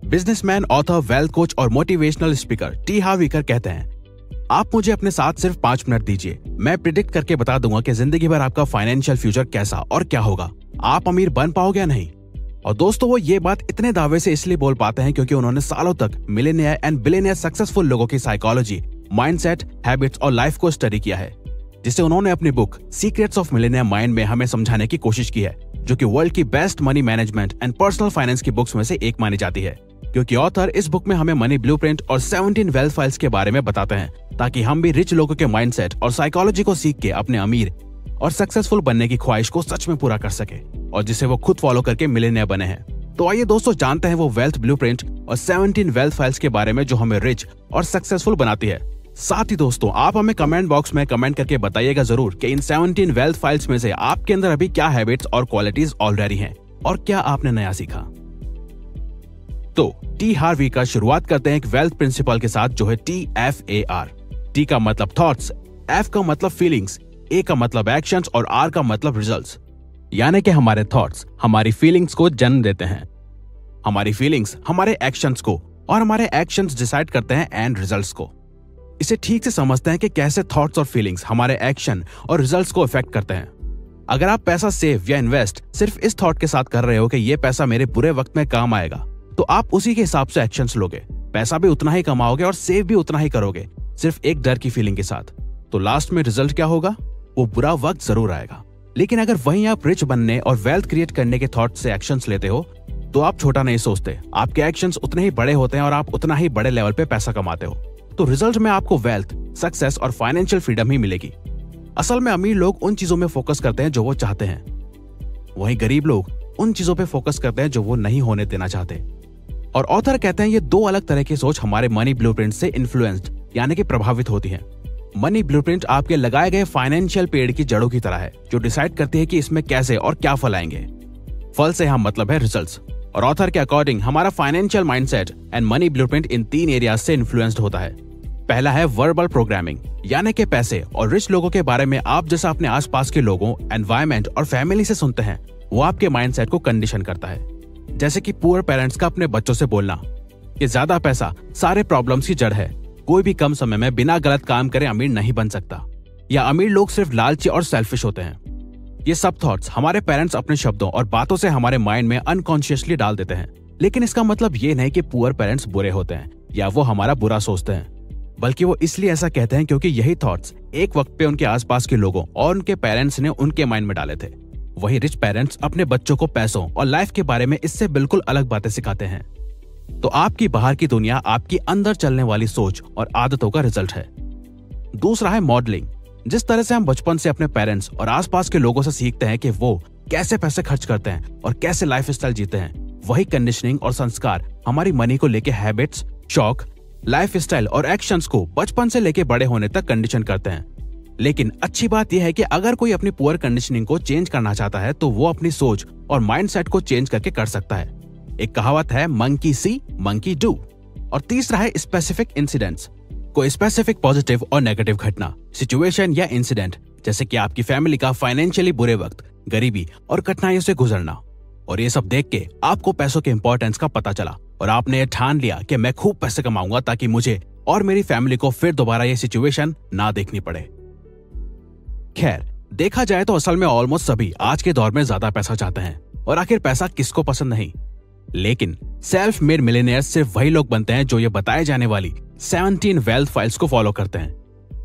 Businessman, author, wealth coach और motivational speaker T हार्व eager कहते हैं, आप मुझे अपने साथ सिर्फ 5 मिनट दीजिए, मैं प्रिडिक्ट करके बता दूंगा कि जिंदगी भर आपका फाइनेंशियल फ्यूचर कैसा और क्या होगा, आप अमीर बन पाओगे या नहीं। और दोस्तों, वो ये बात इतने दावे से इसलिए बोल पाते हैं क्योंकि उन्होंने सालों तक मिलियनेयर एंड बिलियनेयर सक्सेसफुल लोगों की साइकोलॉजी, माइंडसेट, हैबिट्स और लाइफ को स्टडी किया है, जिसे उन्होंने अपनी book secrets of millionaire mind में हमें समझाने की कोशिश की है, जो कि वर्ल्ड की best money management and personal finance की बुक्स में से एक मानी जाती है। क्योंकि ऑथर इस बुक में हमें मनी ब्लूप्रिंट और 17 वेल्थ फाइल्स के बारे में बताते हैं, ताकि हम भी रिच लोगों के माइंडसेट और साइकोलॉजी को सीख के अपने अमीर और सक्सेसफुल बनने की ख्वाहिश को सच में पूरा कर सके, और जिसे वो खुद फॉलो करके मिलियनेयर बने हैं। तो आइए दोस्तों, जानते हैं वो वेल्थ ब्लूप्रिंट और 17 वेल्थ फाइल्स के बारे में जो हमें रिच और सक्सेसफुल बनाती है। साथ ही दोस्तों, आप हमें कमेंट बॉक्स में कमेंट करके बताइएगा जरूर कि इन 17 वेल्थ फाइल्स में से आपके अंदर अभी क्या हैबिट्स और क्वालिटीज ऑलरेडी हैं और क्या आपने नया सीखा। तो टी हार्व ईकर शुरुआत करते हैं एक वेल्थ प्रिंसिपल के साथ, जो है TFAR। टी का मतलब थॉट्स, F का मतलब फीलिंग्स, A का मतलब एक्शंस और R का मतलब रिजल्ट्स। यानी कि हमारे थॉट्स हमारी फीलिंग्स को जन्म देते हैं, हमारी फीलिंग्स हमारे एक्शंस को, और हमारे एक्शंस डिसाइड करते हैं एंड रिजल्ट्स को। इसे ठीक से समझते हैं कि कैसे थॉट्स और फीलिंग्स हमारे एक्शन और रिजल्ट्स को इफेक्ट करते हैं। अगर आप पैसा सेव या इन्वेस्ट सिर्फ इस थॉट के साथ कर रहे हो कि ये पैसा मेरे बुरे वक्त में काम आएगा, तो आप उसी के हिसाब से एक्शंस लोगे, पैसा भी उतना ही कमाओगे और सेव भी उतना ही करोगे, सिर्फ एक डर की फीलिंग के साथ। तो लास्ट में रिजल्ट क्या होगा? वो बुरा वक्त जरूर आएगा। लेकिन अगर वहीं आप रिच बनने और वेल्थ क्रिएट करने के थॉट से एक्शंस लेते हो, तो आप छोटा नहीं सोचते, आपके एक्शंस उतने ही बड़े होते हैं और आप उतना ही बड़े लेवल पे पैसा कमाते हो। तो रिजल्ट में आपको वेल्थ, सक्सेस और फाइनेंशियल फ्रीडम ही मिलेगी। असल में अमीर लोग उन चीजों में फोकस करते हैं जो वो चाहते हैं, वहीं गरीब लोग उन चीजों पे फोकस करते हैं जो वो नहीं होने देना चाहते। और ऑथर कहते हैं ये 2 अलग तरह की सोच हमारे मनी ब्लूप्रिंट से इन्फ्लुएंस्ड यानी कि प्रभावित होती है। मनी ब्लूप्रिंट आपके लगाए गए फाइनेंशियल पेड़ की जड़ों की तरह है, जो डिसाइड करती है कि इसमें कैसे और क्या फल आएंगे। फल से हम मतलब है रिजल्ट्स, और ऑथर के अकॉर्डिंग हमारा financial mindset and money blueprint in 3 areas से इन्फ्लुएंस्ड होता है। पहला है वर्बल प्रोग्रामिंग, यानी कि पैसे और रिच लोगों के बारे में आप जैसा अपने आसपास के लोगों, एनवायरमेंट और फैमिली से सुनते हैं, वो आपके माइंडसेट को कंडीशन करता है। जैसे कि पुअर पेरेंट्स का अपने बच्चों से बोलना कि ज्यादा पैसा सारे प्रॉब्लम्स की जड़ है, कोई भी कम समय में बिना गलत काम करे अमीर नहीं बन सकता, या अमीर लोग सिर्फ लालची और सेल्फिश होते हैं। ये सब थॉट्स हमारे पेरेंट्स अपने शब्दों और बातों से हमारे माइंड में अनकॉन्शियसली डाल देते हैं। लेकिन इसका मतलब ये नहीं कि पुअर पेरेंट्स बुरे होते हैं या वो हमारा बुरा सोचते हैं, बल्कि वो इसलिए ऐसा कहते हैं क्योंकि यही थॉट्स एक वक्त पे उनके आसपास के लोगों और उनके पेरेंट्स ने उनके माइंड में डाले थे। वही रिच पेरेंट्स अपने बच्चों को पैसों और लाइफ के बारे में इससे बिल्कुल अलग बातें सिखाते हैं। तो आपकी बाहर की दुनिया आपकी अंदर चलने वाली सोच और आदतों का रिजल्ट है। दूसरा है मॉडलिंग। जिस तरह से हम बचपन से अपने पेरेंट्स और आसपास के लोगों से सीखते हैं कि वो कैसे पैसे खर्च करते हैं और कैसे लाइफस्टाइल जीते हैं, वही कंडीशनिंग और संस्कार हमारी मनी को लेके हैबिट्स, शौक, लाइफस्टाइल और एक्शंस को बचपन से लेके बड़े होने तक कंडीशन करते हैं। लेकिन अच्छी बात यह है कि अगर कोई अपनी पुअर कंडीशनिंग को चेंज करना चाहता है, तो वो अपनी सोच और माइंडसेट को चेंज करके कर सकता है। एक कहावत है, मंकी सी मंकी डू। और तीसरा है स्पेसिफिक इंसिडेंट्स। कोई स्पेसिफिक पॉजिटिव और नेगेटिव घटना, सिचुएशन या इंसिडेंट, जैसे कि आपकी फैमिली का फाइनेंशियली बुरे वक्त, गरीबी और कठिनाइयों से गुजरना। और ये सब देख के आपको पैसों के इंपॉर्टेंस का पता चला और आपने ये ठान लिया कि मैं खूब पैसे कमाऊंगा ताकि मुझे और मेरी फैमिली को फिर दोबारा ये सिचुएशन ना देखनी पड़े। खैर, देखा जाए तो असल में ऑलमोस्ट सभी आज के दौर में ज्यादा पैसा चाहते हैं, और आखिर पैसा किसको पसंद नहीं। लेकिन सेल्फ मेड मिलियनेयर सिर्फ वही लोग बनते हैं जो ये बताए जाने वाली 17 वेल्थ फाइल्स को फॉलो करते हैं,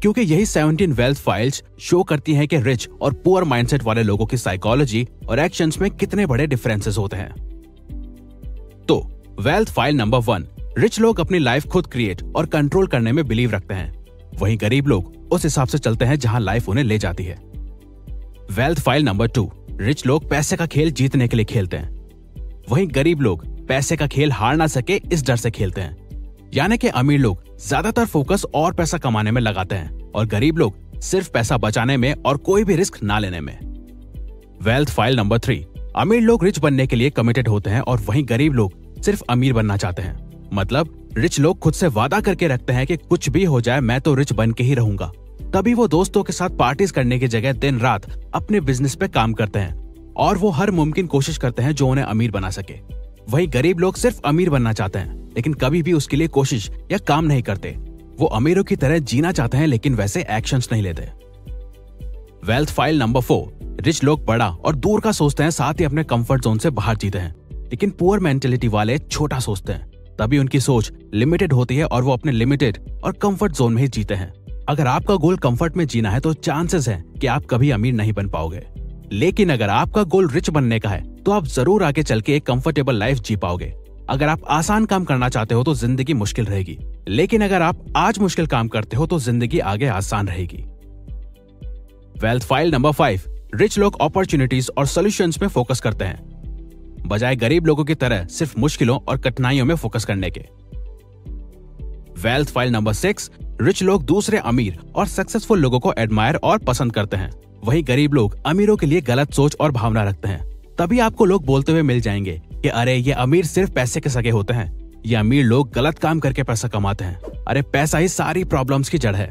क्योंकि यही 17 वेल्थ फाइल्स शो करती हैं कि रिच और पुअर माइंडसेट वाले लोगों की साइकोलॉजी और एक्शंस में कितने बड़े डिफरेंसेस होते हैं। तो वेल्थ फाइल नंबर 1, रिच लोग अपनी लाइफ खुद क्रिएट और कंट्रोल करने में बिलीव रखते हैं, वहीं गरीब लोग उस हिसाब से चलते हैं जहां लाइफ उन्हें ले जाती है। वेल्थ फाइल नंबर 2, रिच लोग पैसे का खेल जीतने के लिए खेलते हैं, वहीं गरीब लोग पैसे का खेल हार ना सके इस डर से खेलते हैं। यानी कि अमीर लोग ज्यादातर फोकस और पैसा कमाने में लगाते हैं और गरीब लोग सिर्फ पैसा बचाने में और कोई भी रिस्क ना लेने में। वेल्थ फाइल नंबर 3, अमीर लोग रिच बनने के लिए कमिटेड होते हैं और वहीं गरीब लोग सिर्फ अमीर बनना चाहते हैं। मतलब रिच लोग खुद से वादा करके रखते हैं कि कुछ भी हो जाए मैं तो रिच बन के ही रहूंगा। तभी वो दोस्तों के साथ पार्टीज करने की जगह दिन रात अपने बिजनेस पे काम करते हैं और वो हर मुमकिन कोशिश करते हैं जो उन्हें अमीर बना सके। वहीं गरीब लोग सिर्फ अमीर बनना चाहते हैं लेकिन कभी भी उसके लिए कोशिश या काम नहीं करते। वो अमीरों की तरह जीना चाहते हैं लेकिन वैसे एक्शंस नहीं लेते। वेल्थ फाइल नंबर 4, रिच लोग बड़ा और दूर का सोचते हैं, साथ ही अपने कंफर्ट जोन से बाहर जीते हैं। लेकिन पुअर मेंटेलिटी वाले छोटा सोचते हैं, तभी उनकी सोच लिमिटेड होती है और वो अपने लिमिटेड और कंफर्ट जोन में ही जीते हैं। अगर आपका गोल कंफर्ट में जीना है तो चांसेस है कि आप कभी अमीर नहीं बन पाओगे। लेकिन अगर आपका गोल रिच बनने का है तो आप जरूर आगे चल के एक कंफर्टेबल लाइफ जी पाओगे। अगर आप आसान काम करना चाहते हो तो जिंदगी मुश्किल रहेगी, लेकिन अगर आप आज मुश्किल काम करते हो तो जिंदगी आगे आसान रहेगी। वेल्थ फाइल नंबर 5, रिच लोग अपॉर्चुनिटीज और सॉल्यूशंस में फोकस करते हैं, बजाय गरीब लोगों की तरह सिर्फ मुश्किलों और कठिनाइयों में फोकस करने के। वेल्थ फाइल नंबर 6, रिच लोग दूसरे अमीर और सक्सेसफुल लोगों को एडमायर और पसंद करते हैं, वहीं गरीब लोग अमीरों के लिए गलत सोच और भावना रखते हैं। तभी आपको लोग बोलते हुए मिल जाएंगे कि अरे ये अमीर सिर्फ पैसे के सगे होते हैं, ये अमीर लोग गलत काम करके पैसा कमाते हैं, अरे पैसा ही सारी प्रॉब्लम्स की जड़ है।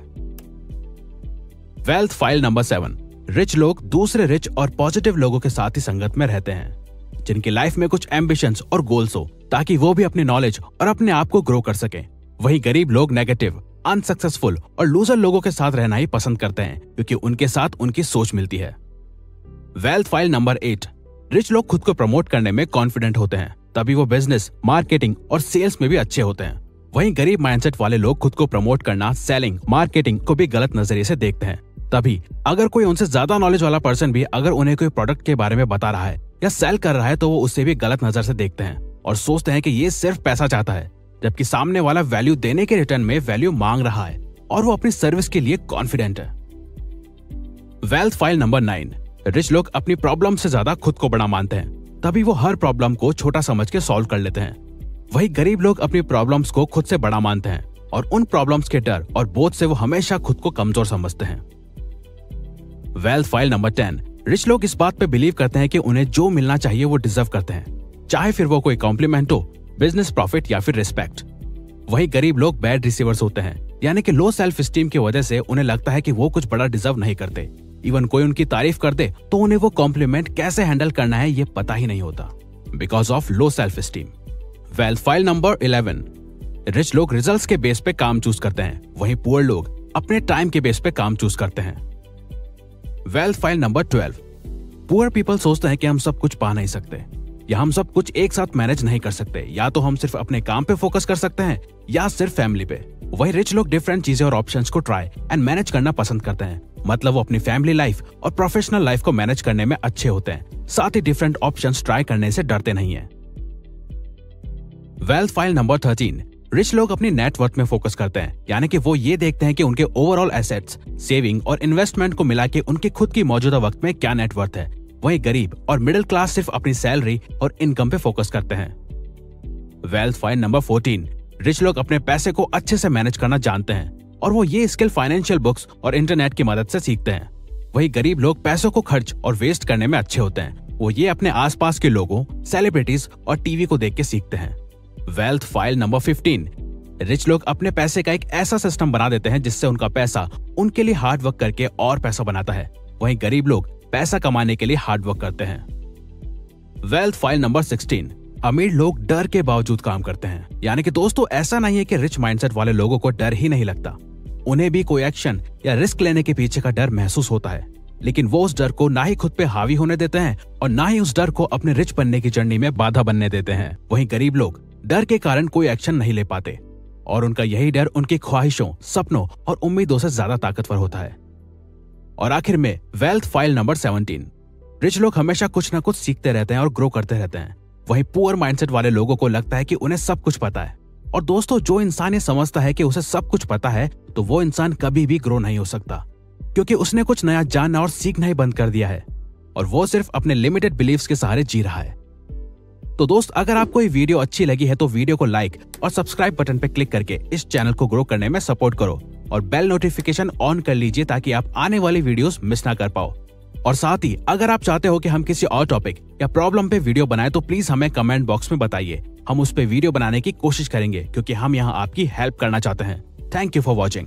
वेल्थ फाइल नंबर 7, रिच लोग दूसरे रिच और पॉजिटिव लोगों के साथ ही संगत में रहते हैं, जिनकी लाइफ में कुछ एम्बिशंस और गोल्स हो ताकि वो भी अपनी नॉलेज और अपने आप को ग्रो कर सके। वहीं गरीब लोग नेगेटिव, अनसक्सेसफुल और लूजर लोगों के साथ रहना ही पसंद करते हैं क्योंकि उनके साथ उनकी सोच मिलती है। वेल्थ फाइल नंबर 8, रिच लोग खुद को प्रमोट करने में कॉन्फिडेंट होते हैं, तभी वो बिजनेस, मार्केटिंग और सेल्स में भी अच्छे होते हैं। वहीं गरीब माइंडसेट वाले लोग खुद को प्रमोट करना, सेलिंग, मार्केटिंग को भी गलत नजरिए से देखते हैं। तभी अगर कोई उनसे ज्यादा नॉलेज वाला पर्सन भी अगर उन्हें कोई प्रोडक्ट के बारे में बता रहा है या सेल कर रहा है तो वो उससे भी गलत नजर से देखते हैं और सोचते हैं कि ये सिर्फ पैसा चाहता है, जबकि सामने वाला वैल्यू देने के रिटर्न में वैल्यू मांग रहा है और वो अपनी सर्विस के लिए कॉन्फिडेंट है। वेल्थ फाइल नंबर 9, रिच लोग अपनी प्रॉब्लम से ज्यादा खुद को बड़ा मानते हैं, तभी वो हर प्रॉब्लम को छोटा समझ के सॉल्व कर लेते हैं। वहीं गरीब लोग अपनी प्रॉब्लम्स को खुद से बड़ा मानते हैं और उन प्रॉब्लम्स के डर और बोझ से वो हमेशा खुद को कमजोर समझते हैं। वेल्थ फाइल नंबर 10, रिच लोग इस बात पे बिलीव करते हैं कि उन्हें जो मिलना चाहिए वो डिजर्व करते हैं, चाहे फिर वो कोई कॉम्प्लीमेंट हो, बिजनेस प्रॉफिट या फिर रिस्पेक्ट। वहीं गरीब लोग बैड रिसीवर्स होते हैं, यानी कि लो सेल्फ स्टीम की वजह से उन्हें लगता है कि वो कुछ बड़ा डिजर्व नहीं करते। इवन कोई उनकी तारीफ कर दे तो उन्हें वो कॉम्प्लीमेंट कैसे हैंडल करना है ये पता ही नहीं होता, because of low self esteem. Wealth file number 11, rich लोग रिजल्ट्स के बेस पे काम चूज करते हैं, वहीं पुअर लोग अपने टाइम के बेस पे काम चूज करते हैं। Wealth file number 12, poor people सोचते हैं कि हम सब कुछ पा नहीं सकते या हम सब कुछ एक साथ मैनेज नहीं कर सकते, या तो हम सिर्फ अपने काम पे फोकस कर सकते हैं या सिर्फ फैमिली पे। वहीं रिच लोग डिफरेंट चीजें और ऑप्शंस को ट्राई एंड मैनेज करना पसंद करते हैं, मतलब वो अपनी फैमिली लाइफ और प्रोफेशनल लाइफ को मैनेज करने में अच्छे होते हैं, साथ ही डिफरेंट ऑप्शंस ट्राई करने से डरते नहीं है। वेल्थ फाइल नंबर 13, रिच लोग अपनी नेटवर्थ में फोकस करते हैं, यानी कि वो ये देखते हैं कि उनके ओवरऑल एसेट्स, सेविंग और इन्वेस्टमेंट को मिला के उनके खुद की मौजूदा वक्त में क्या नेटवर्थ है। वहीं गरीब और मिडिल क्लास सिर्फ अपनी सैलरी और इनकम पे फोकस करते हैं। वेल्थ फाइल नंबर 14, रिच लोग अपने पैसे को अच्छे से मैनेज करना जानते हैं और वो ये स्किल फाइनेंशियल बुक्स और इंटरनेट की मदद से सीखते हैं। वहीं गरीब लोग पैसों को खर्च और वेस्ट करने में अच्छे होते हैं, वो ये अपने आसपास के लोगों, सेलिब्रिटीज और टीवी को देख के सीखते हैं। वेल्थ फाइल नंबर 15, रिच लोग अपने पैसे का एक ऐसा सिस्टम बना देते हैं जिससे उनका पैसा उनके लिए हार्ड वर्क करके और पैसा बनाता है, वहीं गरीब लोग पैसा कमाने के लिए हार्ड वर्क करते हैं। वेल्थ फाइल नंबर 16, अमीर लोग डर के बावजूद काम करते हैं, यानी कि दोस्तों ऐसा नहीं है कि रिच माइंडसेट वाले लोगों को डर ही नहीं लगता, उन्हें भी कोई एक्शन या रिस्क लेने के पीछे का डर महसूस होता है, लेकिन वो उस डर को ना ही खुद पे हावी होने देते हैं और ना ही उस डर को अपने रिच बनने की जर्नी में बाधा बनने देते हैं। वहीं गरीब लोग डर के कारण कोई एक्शन नहीं ले पाते और उनका यही डर उनकी ख्वाहिशों, सपनों और उम्मीदों से ज्यादा ताकतवर होता है। और आखिर में वेल्थ फाइल नंबर 17, रिच लोग हमेशा कुछ ना कुछ सीखते रहते हैं और ग्रो करते रहते हैं, वहीं पुअर माइंडसेट वाले लोगों को लगता है कि उन्हें सब कुछ पता है। और दोस्तों जो इंसान ये समझता है कि उसे सब कुछ पता है तो वो इंसान कभी भी ग्रो नहीं हो सकता, क्योंकि उसने कुछ नया जानना और सीखना ही बंद कर दिया है और वो सिर्फ अपने लिमिटेड बिलीव्स के सहारे जी रहा है। तो दोस्त अगर आपको ये वीडियो अच्छी लगी है तो वीडियो को लाइक और सब्सक्राइब बटन पे क्लिक करके इस चैनल को ग्रो करने में सपोर्ट करो और बेल नोटिफिकेशन ऑन कर लीजिए ताकि आप आने वाली वीडियोस मिस ना कर पाओ। और साथ ही अगर आप चाहते हो कि हम किसी और टॉपिक या प्रॉब्लम पे वीडियो बनाएं तो प्लीज हमें कमेंट बॉक्स में बताइए, हम उस पे वीडियो बनाने की कोशिश करेंगे क्योंकि हम यहाँ आपकी हेल्प करना चाहते हैं। Thank you for watching.